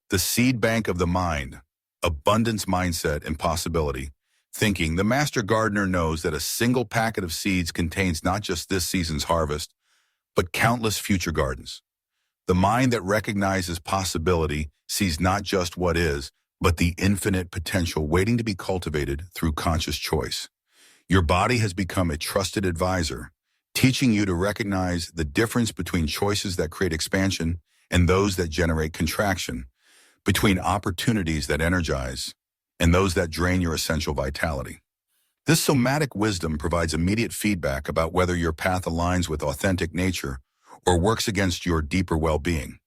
The seed bank of the mind, abundance mindset and possibility. Thinking, the master gardener knows that a single packet of seeds contains not just this season's harvest, but countless future gardens. The mind that recognizes possibility sees not just what is, but the infinite potential waiting to be cultivated through conscious choice. Your body has become a trusted advisor, teaching you to recognize the difference between choices that create expansion and those that generate contraction, between opportunities that energize and those that drain your essential vitality. This somatic wisdom provides immediate feedback about whether your path aligns with authentic nature or works against your deeper well-being.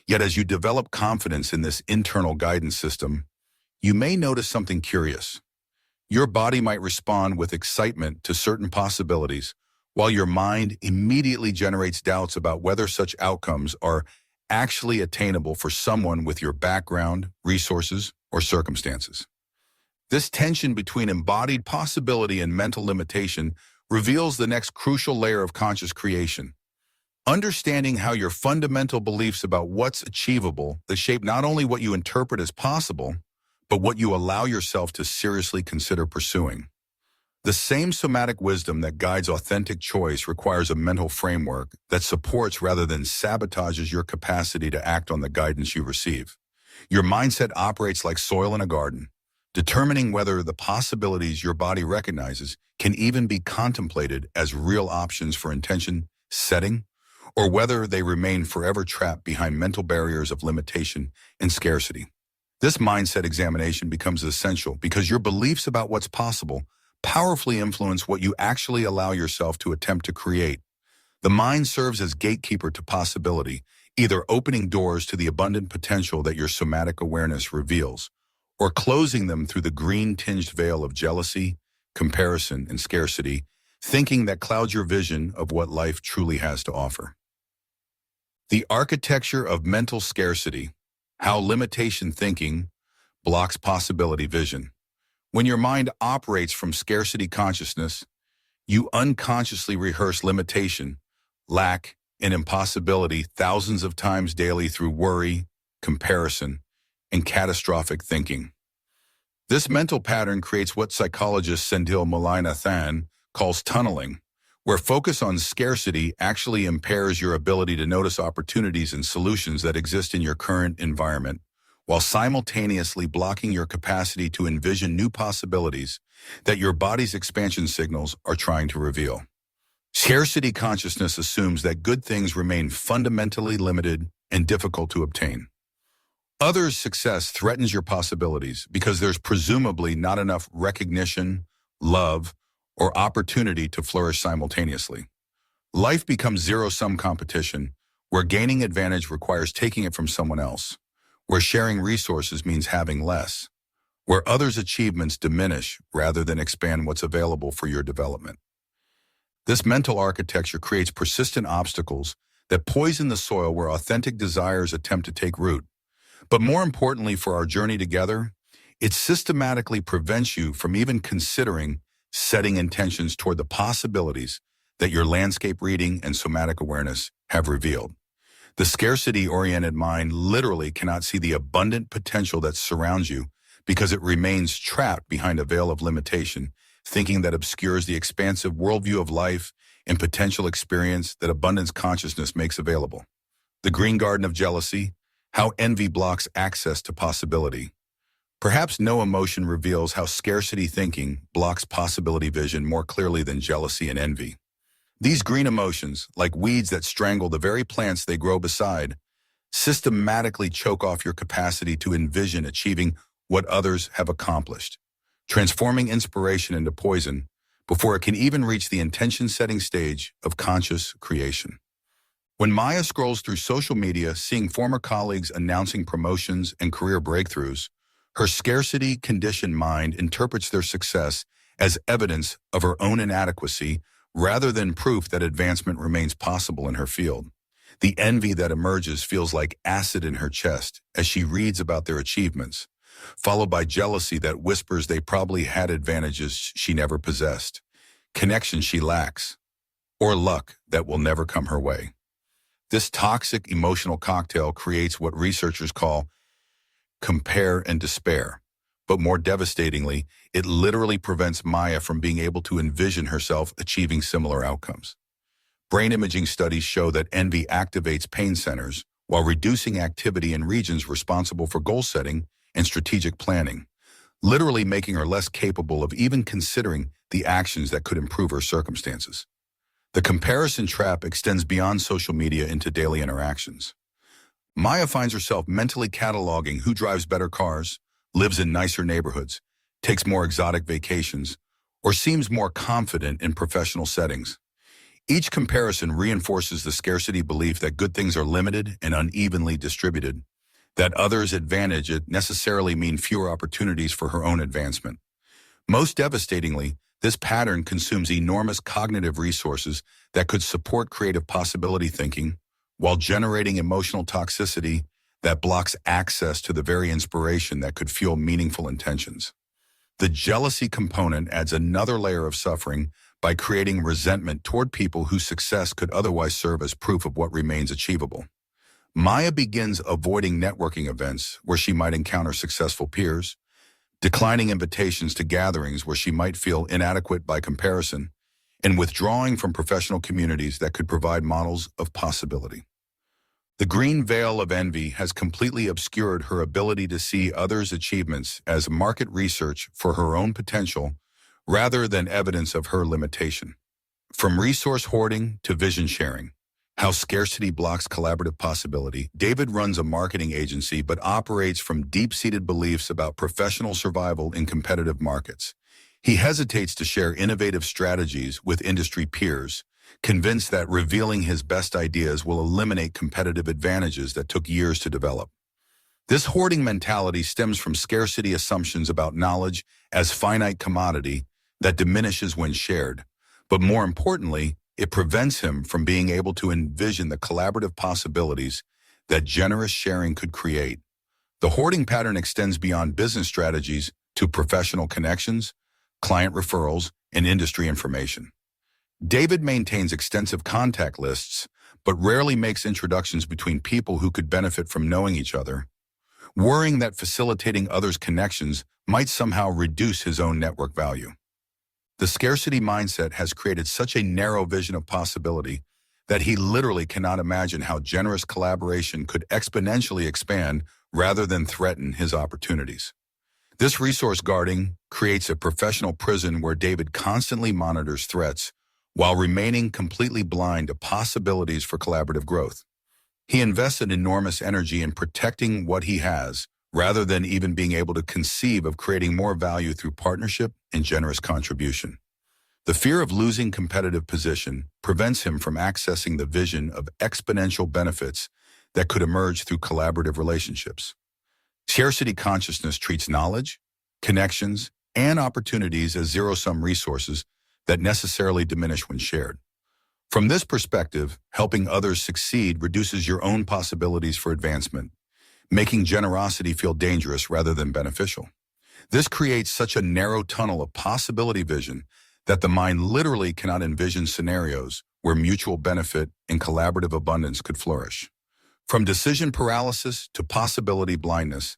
Yet as you develop confidence in this internal guidance system, you may notice something curious. Your body might respond with excitement to certain possibilities, while your mind immediately generates doubts about whether such outcomes are actually attainable for someone with your background, resources, or circumstances. This tension between embodied possibility and mental limitation reveals the next crucial layer of conscious creation. Understanding how your fundamental beliefs about what's achievable that shape not only what you interpret as possible, but what you allow yourself to seriously consider pursuing. The same somatic wisdom that guides authentic choice requires a mental framework that supports rather than sabotages your capacity to act on the guidance you receive. Your mindset operates like soil in a garden, determining whether the possibilities your body recognizes can even be contemplated as real options for intention setting, or whether they remain forever trapped behind mental barriers of limitation and scarcity. This mindset examination becomes essential because your beliefs about what's possible powerfully influence what you actually allow yourself to attempt to create. The mind serves as gatekeeper to possibility, either opening doors to the abundant potential that your somatic awareness reveals, or closing them through the green-tinged veil of jealousy, comparison, and scarcity, thinking that clouds your vision of what life truly has to offer. The architecture of mental scarcity, how limitation thinking blocks possibility vision. When your mind operates from scarcity consciousness, you unconsciously rehearse limitation, lack, and impossibility thousands of times daily through worry, comparison, and catastrophic thinking. This mental pattern creates what psychologist Sendhil Mullainathan calls tunneling, where focus on scarcity actually impairs your ability to notice opportunities and solutions that exist in your current environment, while simultaneously blocking your capacity to envision new possibilities that your body's expansion signals are trying to reveal. Scarcity consciousness assumes that good things remain fundamentally limited and difficult to obtain. Others' success threatens your possibilities because there's presumably not enough recognition, love, or opportunity to flourish simultaneously. Life becomes zero-sum competition, where gaining advantage requires taking it from someone else, where sharing resources means having less, where others' achievements diminish rather than expand what's available for your development. This mental architecture creates persistent obstacles that poison the soil where authentic desires attempt to take root. But more importantly for our journey together, it systematically prevents you from even considering setting intentions toward the possibilities that your landscape reading and somatic awareness have revealed. The scarcity-oriented mind literally cannot see the abundant potential that surrounds you because it remains trapped behind a veil of limitation, thinking that obscures the expansive worldview of life and potential experience that abundance consciousness makes available. The green garden of jealousy, how envy blocks access to possibility. Perhaps no emotion reveals how scarcity thinking blocks possibility vision more clearly than jealousy and envy. These green emotions, like weeds that strangle the very plants they grow beside, systematically choke off your capacity to envision achieving what others have accomplished, transforming inspiration into poison before it can even reach the intention-setting stage of conscious creation. When Maya scrolls through social media, seeing former colleagues announcing promotions and career breakthroughs, her scarcity-conditioned mind interprets their success as evidence of her own inadequacy rather than proof that advancement remains possible in her field. The envy that emerges feels like acid in her chest as she reads about their achievements, followed by jealousy that whispers they probably had advantages she never possessed, connection she lacks, or luck that will never come her way. This toxic emotional cocktail creates what researchers call compare, and despair. But more devastatingly, it literally prevents Maya from being able to envision herself achieving similar outcomes. Brain imaging studies show that envy activates pain centers while reducing activity in regions responsible for goal setting and strategic planning, literally making her less capable of even considering the actions that could improve her circumstances. The comparison trap extends beyond social media into daily interactions. Maya finds herself mentally cataloging who drives better cars, lives in nicer neighborhoods, takes more exotic vacations, or seems more confident in professional settings. Each comparison reinforces the scarcity belief that good things are limited and unevenly distributed, that others' advantage necessarily mean fewer opportunities for her own advancement. Most devastatingly, this pattern consumes enormous cognitive resources that could support creative possibility thinking, while generating emotional toxicity that blocks access to the very inspiration that could fuel meaningful intentions. The jealousy component adds another layer of suffering by creating resentment toward people whose success could otherwise serve as proof of what remains achievable. Maya begins avoiding networking events where she might encounter successful peers, declining invitations to gatherings where she might feel inadequate by comparison, and withdrawing from professional communities that could provide models of possibility. The green veil of envy has completely obscured her ability to see others' achievements as market research for her own potential rather than evidence of her limitation. From resource hoarding to vision sharing, how scarcity blocks collaborative possibility. David runs a marketing agency but operates from deep-seated beliefs about professional survival in competitive markets. He hesitates to share innovative strategies with industry peers, convinced that revealing his best ideas will eliminate competitive advantages that took years to develop. This hoarding mentality stems from scarcity assumptions about knowledge as finite commodity that diminishes when shared, but more importantly, it prevents him from being able to envision the collaborative possibilities that generous sharing could create. The hoarding pattern extends beyond business strategies to professional connections, client referrals, and industry information. David maintains extensive contact lists, but rarely makes introductions between people who could benefit from knowing each other, worrying that facilitating others' connections might somehow reduce his own network value. The scarcity mindset has created such a narrow vision of possibility that he literally cannot imagine how generous collaboration could exponentially expand rather than threaten his opportunities. This resource guarding creates a professional prison where David constantly monitors threats while remaining completely blind to possibilities for collaborative growth. He invested enormous energy in protecting what he has, rather than even being able to conceive of creating more value through partnership and generous contribution. The fear of losing competitive position prevents him from accessing the vision of exponential benefits that could emerge through collaborative relationships. Scarcity consciousness treats knowledge, connections, and opportunities as zero-sum resources that necessarily diminish when shared. From this perspective, helping others succeed reduces your own possibilities for advancement, making generosity feel dangerous rather than beneficial. This creates such a narrow tunnel of possibility vision that the mind literally cannot envision scenarios where mutual benefit and collaborative abundance could flourish. From decision paralysis to possibility blindness,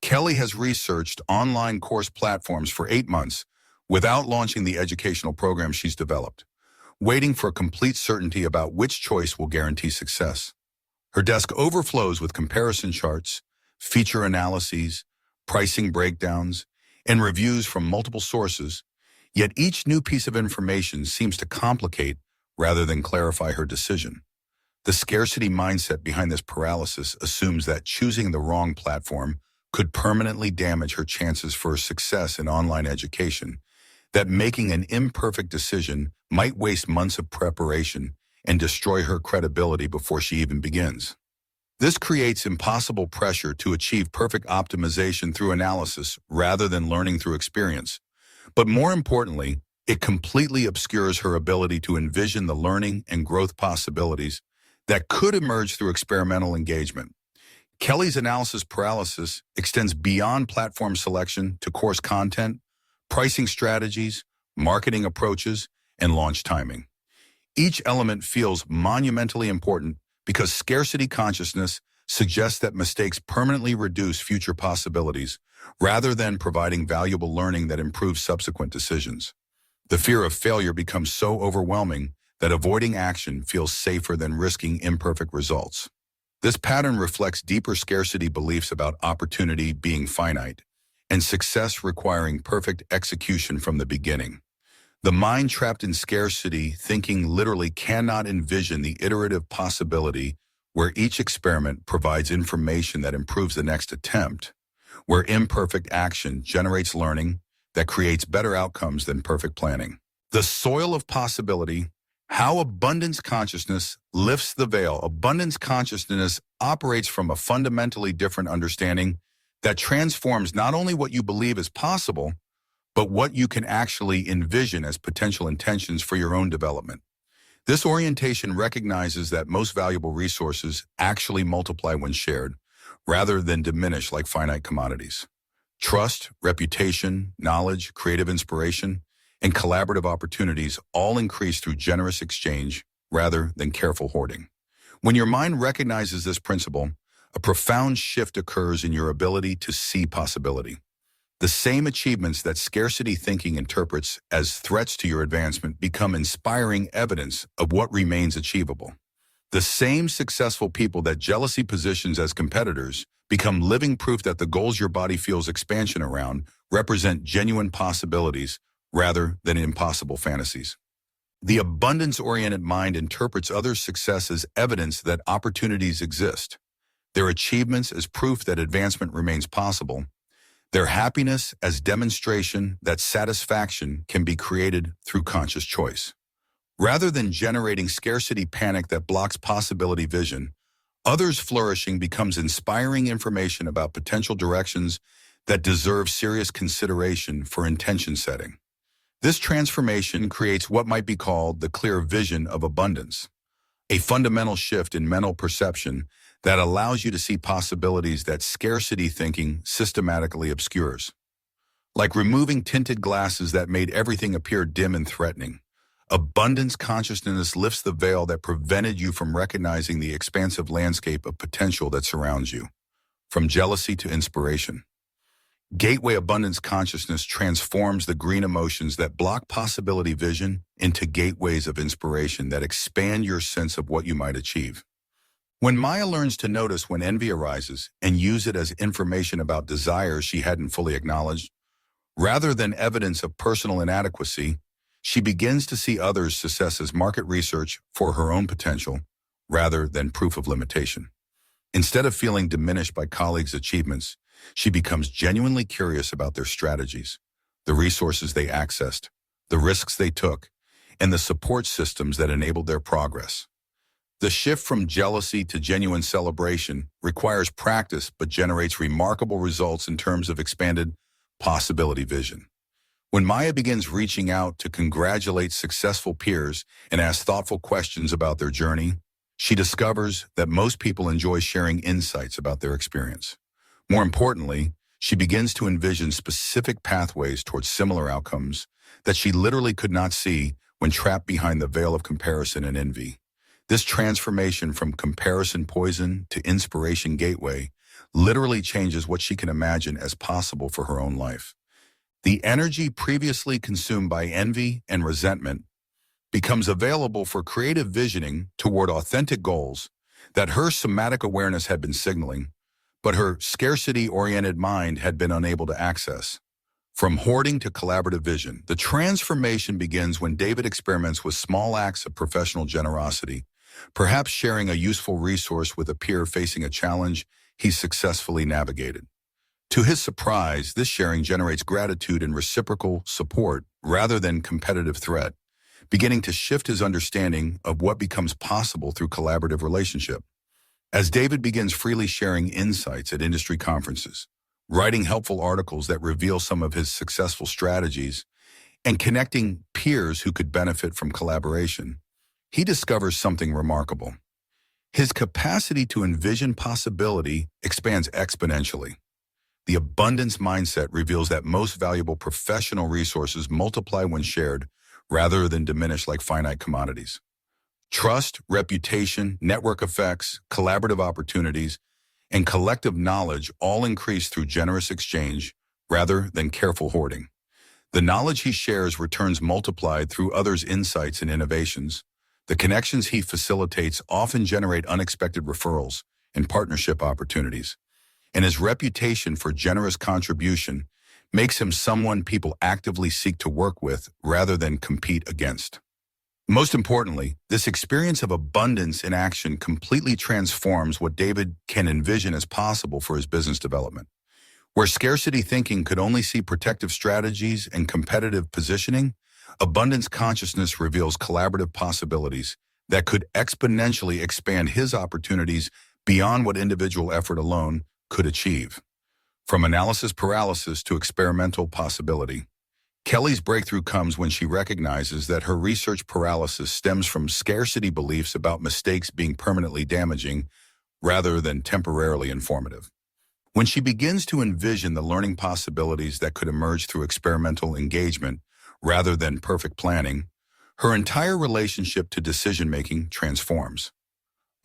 Kelly has researched online course platforms for 8 months without launching the educational program she's developed, waiting for complete certainty about which choice will guarantee success. Her desk overflows with comparison charts, feature analyses, pricing breakdowns, and reviews from multiple sources, yet each new piece of information seems to complicate rather than clarify her decision. The scarcity mindset behind this paralysis assumes that choosing the wrong platform could permanently damage her chances for success in online education, that making an imperfect decision might waste months of preparation and destroy her credibility before she even begins. This creates impossible pressure to achieve perfect optimization through analysis rather than learning through experience. But more importantly, it completely obscures her ability to envision the learning and growth possibilities that could emerge through experimental engagement. Kelly's analysis paralysis extends beyond platform selection to course content, pricing strategies, marketing approaches, and launch timing. Each element feels monumentally important because scarcity consciousness suggests that mistakes permanently reduce future possibilities rather than providing valuable learning that improves subsequent decisions. The fear of failure becomes so overwhelming that avoiding action feels safer than risking imperfect results. This pattern reflects deeper scarcity beliefs about opportunity being finite and success requiring perfect execution from the beginning. The mind trapped in scarcity thinking literally cannot envision the iterative possibility where each experiment provides information that improves the next attempt, where imperfect action generates learning that creates better outcomes than perfect planning. The soil of possibility, how abundance consciousness lifts the veil. Abundance consciousness operates from a fundamentally different understanding that transforms not only what you believe is possible, but what you can actually envision as potential intentions for your own development. This orientation recognizes that most valuable resources actually multiply when shared, rather than diminish like finite commodities. Trust, reputation, knowledge, creative inspiration, and collaborative opportunities all increase through generous exchange rather than careful hoarding. When your mind recognizes this principle, a profound shift occurs in your ability to see possibility. The same achievements that scarcity thinking interprets as threats to your advancement become inspiring evidence of what remains achievable. The same successful people that jealousy positions as competitors become living proof that the goals your body feels expansion around represent genuine possibilities rather than impossible fantasies. The abundance-oriented mind interprets others' success as evidence that opportunities exist, their achievements as proof that advancement remains possible, their happiness as demonstration that satisfaction can be created through conscious choice. Rather than generating scarcity panic that blocks possibility vision, others' flourishing becomes inspiring information about potential directions that deserve serious consideration for intention setting. This transformation creates what might be called the clear vision of abundance, a fundamental shift in mental perception that allows you to see possibilities that scarcity thinking systematically obscures. Like removing tinted glasses that made everything appear dim and threatening, abundance consciousness lifts the veil that prevented you from recognizing the expansive landscape of potential that surrounds you, from jealousy to inspiration. Gateway abundance consciousness transforms the green emotions that block possibility vision into gateways of inspiration that expand your sense of what you might achieve. When Maya learns to notice when envy arises and use it as information about desires she hadn't fully acknowledged, rather than evidence of personal inadequacy, she begins to see others' success as market research for her own potential rather than proof of limitation. Instead of feeling diminished by colleagues' achievements, she becomes genuinely curious about their strategies, the resources they accessed, the risks they took, and the support systems that enabled their progress. The shift from jealousy to genuine celebration requires practice but generates remarkable results in terms of expanded possibility vision. When Maya begins reaching out to congratulate successful peers and ask thoughtful questions about their journey, she discovers that most people enjoy sharing insights about their experience. More importantly, she begins to envision specific pathways towards similar outcomes that she literally could not see when trapped behind the veil of comparison and envy. This transformation from comparison poison to inspiration gateway literally changes what she can imagine as possible for her own life. The energy previously consumed by envy and resentment becomes available for creative visioning toward authentic goals that her somatic awareness had been signaling, but her scarcity-oriented mind had been unable to access. From hoarding to collaborative vision, the transformation begins when David experiments with small acts of professional generosity, perhaps sharing a useful resource with a peer facing a challenge he successfully navigated. To his surprise, this sharing generates gratitude and reciprocal support rather than competitive threat, beginning to shift his understanding of what becomes possible through collaborative relationship. As David begins freely sharing insights at industry conferences, writing helpful articles that reveal some of his successful strategies, and connecting peers who could benefit from collaboration, he discovers something remarkable. His capacity to envision possibility expands exponentially. The abundance mindset reveals that most valuable professional resources multiply when shared rather than diminish like finite commodities. Trust, reputation, network effects, collaborative opportunities, and collective knowledge all increase through generous exchange rather than careful hoarding. The knowledge he shares returns multiplied through others' insights and innovations. The connections he facilitates often generate unexpected referrals and partnership opportunities. And his reputation for generous contribution makes him someone people actively seek to work with rather than compete against. Most importantly, this experience of abundance in action completely transforms what David can envision as possible for his business development. Where scarcity thinking could only see protective strategies and competitive positioning, abundance consciousness reveals collaborative possibilities that could exponentially expand his opportunities beyond what individual effort alone could achieve. From analysis paralysis to experimental possibility, Kelly's breakthrough comes when she recognizes that her research paralysis stems from scarcity beliefs about mistakes being permanently damaging rather than temporarily informative. When she begins to envision the learning possibilities that could emerge through experimental engagement rather than perfect planning, her entire relationship to decision-making transforms.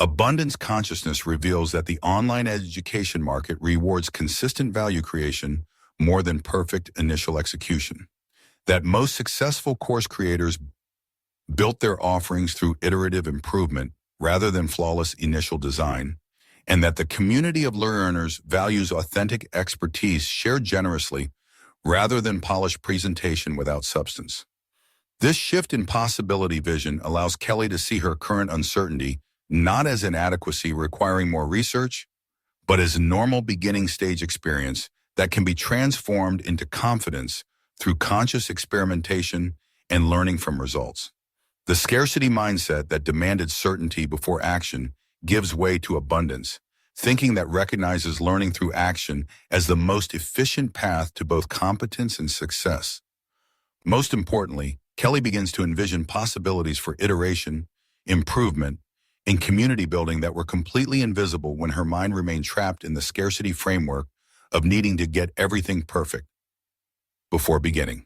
Abundance consciousness reveals that the online education market rewards consistent value creation more than perfect initial execution. That most successful course creators built their offerings through iterative improvement rather than flawless initial design, and that the community of learners values authentic expertise shared generously rather than polished presentation without substance. This shift in possibility vision allows Kelly to see her current uncertainty not as inadequacy requiring more research, but as a normal beginning stage experience that can be transformed into confidence through conscious experimentation and learning from results. The scarcity mindset that demanded certainty before action gives way to abundance, thinking that recognizes learning through action as the most efficient path to both competence and success. Most importantly, Kelly begins to envision possibilities for iteration, improvement, and community building that were completely invisible when her mind remained trapped in the scarcity framework of needing to get everything perfect before beginning.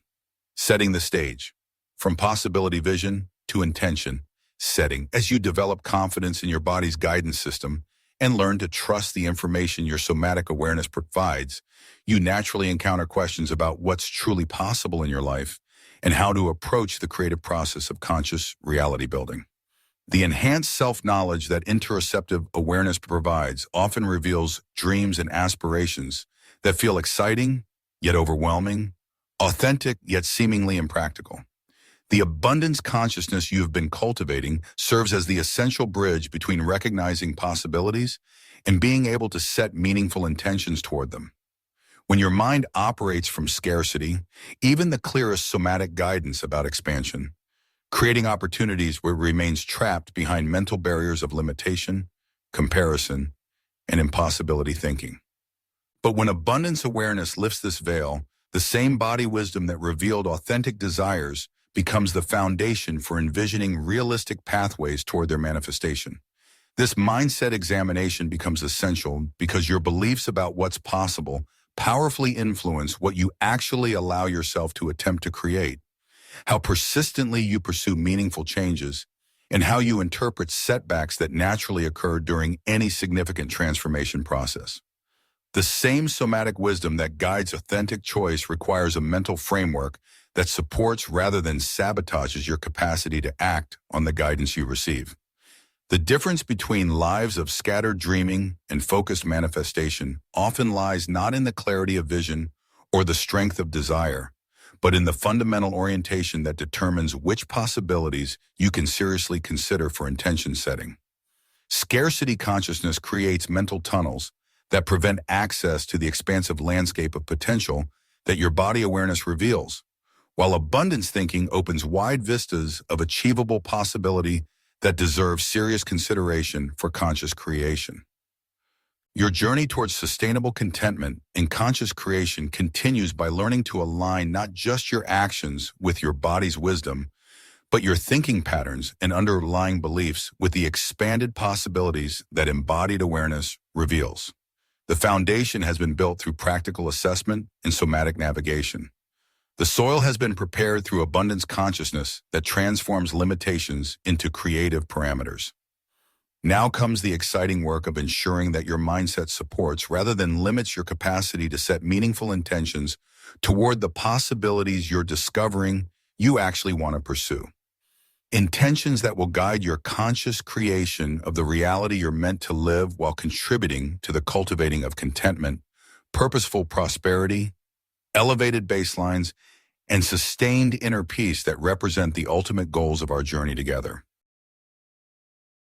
Setting the stage. From possibility vision to intention setting. As you develop confidence in your body's guidance system and learn to trust the information your somatic awareness provides, you naturally encounter questions about what's truly possible in your life and how to approach the creative process of conscious reality building. The enhanced self-knowledge that interoceptive awareness provides often reveals dreams and aspirations that feel exciting, yet overwhelming, authentic, yet seemingly impractical. The abundance consciousness you have been cultivating serves as the essential bridge between recognizing possibilities and being able to set meaningful intentions toward them. When your mind operates from scarcity, even the clearest somatic guidance about expansion, creating opportunities where it remains trapped behind mental barriers of limitation, comparison, and impossibility thinking. But when abundance awareness lifts this veil, the same body wisdom that revealed authentic desires becomes the foundation for envisioning realistic pathways toward their manifestation. This mindset examination becomes essential because your beliefs about what's possible powerfully influence what you actually allow yourself to attempt to create, how persistently you pursue meaningful changes, and how you interpret setbacks that naturally occur during any significant transformation process. The same somatic wisdom that guides authentic choice requires a mental framework that supports rather than sabotages your capacity to act on the guidance you receive. The difference between lives of scattered dreaming and focused manifestation often lies not in the clarity of vision or the strength of desire, but in the fundamental orientation that determines which possibilities you can seriously consider for intention setting. Scarcity consciousness creates mental tunnels that prevent access to the expansive landscape of potential that your body awareness reveals, while abundance thinking opens wide vistas of achievable possibility that deserve serious consideration for conscious creation. Your journey towards sustainable contentment and conscious creation continues by learning to align not just your actions with your body's wisdom, but your thinking patterns and underlying beliefs with the expanded possibilities that embodied awareness reveals. The foundation has been built through practical assessment and somatic navigation. The soil has been prepared through abundance consciousness that transforms limitations into creative parameters. Now comes the exciting work of ensuring that your mindset supports rather than limits your capacity to set meaningful intentions toward the possibilities you're discovering you actually want to pursue. Intentions that will guide your conscious creation of the reality you're meant to live while contributing to the cultivating of contentment, purposeful prosperity, elevated baselines, and sustained inner peace that represent the ultimate goals of our journey together.